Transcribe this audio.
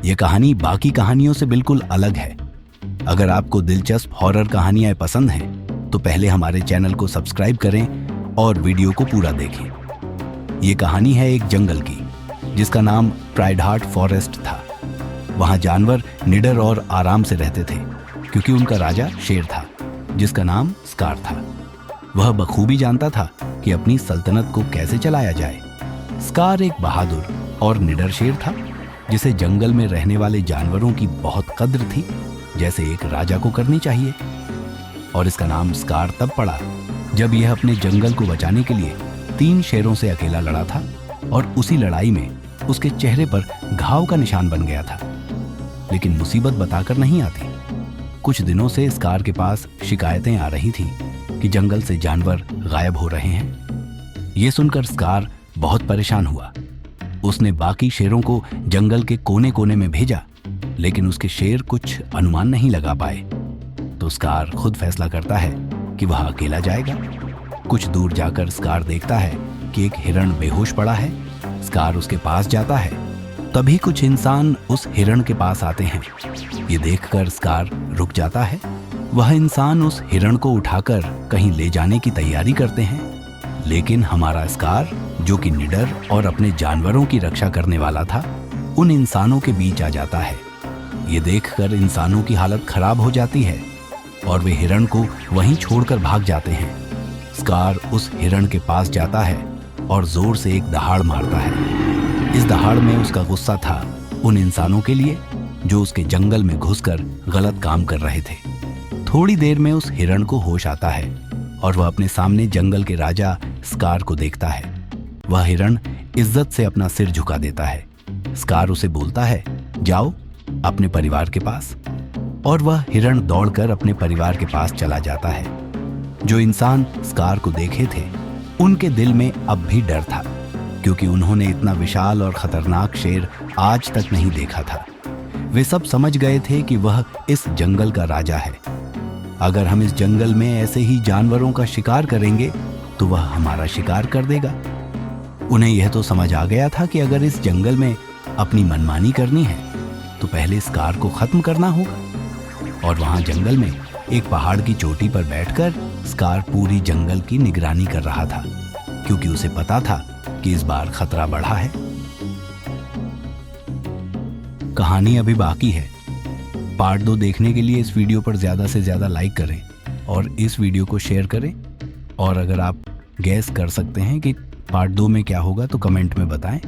ये कहानी बाकी कहानियों से बिल्कुल अलग है। अगर आपको दिलचस्प हॉरर कहानियां पसंद हैं, तो पहले हमारे चैनल को सब्सक्राइब करें और वीडियो को पूरा देखें। ये कहानी है एक जंगल की, जिसका नाम प्राइडहार्ट फॉरेस्ट था। वहाँ जानवर निडर और आराम से रहते थे, क्योंकि उनका राजा शेर था, जिसका नाम स्कार था। वह बखूबी जानता था कि अपनी सल्तनत को कैसे चलाया जाए। स्कार एक बहादुर और निडर शेर था, जिसे जंगल में रहने वाले जानवरों की बहुत कद्र थी, जैसे एक राजा को करनी चाहिए। और इसका नाम स्कार तब पड़ा जब यह अपने जंगल को बचाने के लिए 3 शेरों से अकेला लड़ा था, और उसी लड़ाई में उसके चेहरे पर घाव का निशान बन गया था। लेकिन मुसीबत बताकर नहीं आती। कुछ दिनों से स्कार के पास शिकायतें आ रही थीं कि जंगल से जानवर गायब हो रहे हैं। ये सुनकर स्कार बहुत परेशान हुआ। उसने बाकी शेरों को जंगल के कोने कोने में भेजा, लेकिन उसके शेर कुछ अनुमान नहीं लगा पाए। तो स्कार खुद फैसला करता है कि वह अकेला जाएगा। कुछ दूर जाकर स्कार देखता है कि एक हिरण बेहोश पड़ा है। स्कार उसके पास जाता है। तभी कुछ इंसान उस हिरण के पास आते हैं। ये देखकर स्कार रुक जाता है। वह इंसान उस हिरण को उठाकर कहीं ले जाने की तैयारी करते हैं, लेकिन हमारा स्कार, जो कि निडर और अपने जानवरों की रक्षा करने वाला था, उन इंसानों के बीच आ जाता है। ये देखकर इंसानों की हालत खराब हो जाती है और वे हिरण को वहीं छोड़कर भाग जाते हैं। स्कार उस हिरण के पास जाता है और जोर से एक दहाड़ मारता है। इस दहाड़ में उसका गुस्सा था उन इंसानों के लिए जो उसके जंगल में घुसकर गलत काम कर रहे थे। थोड़ी देर में उस हिरण को होश आता है और वह अपने सामने जंगल के राजा स्कार को देखता है। वह हिरण इज्जत से अपना सिर झुका देता है। स्कार उसे बोलता है, जाओ अपने परिवार के पास। और वह हिरण दौड़कर अपने परिवार के पास चला जाता है। जो इंसान स्कार को देखे थे, उनके दिल में अब भी डर था, क्योंकि उन्होंने इतना विशाल और खतरनाक शेर आज तक नहीं देखा था। वे सब समझ गए थे कि वह इस जंगल का राजा है। अगर हम इस जंगल में ऐसे ही जानवरों का शिकार करेंगे, तो वह हमारा शिकार कर देगा। उन्हें यह तो समझ आ गया था कि अगर इस जंगल में अपनी मनमानी करनी है, तो पहले स्कार को खत्म करना होगा। और वहां जंगल में एक पहाड़ की चोटी पर बैठकर स्कार पूरी जंगल की निगरानी कर रहा था, क्योंकि उसे पता था कि इस बार खतरा बढ़ा है। कहानी अभी बाकी है। पार्ट 2 देखने के लिए इस वीडियो पर ज़्यादा से ज़्यादा लाइक करें और इस वीडियो को शेयर करें। और अगर आप गैस कर सकते हैं कि पार्ट 2 में क्या होगा, तो कमेंट में बताएं।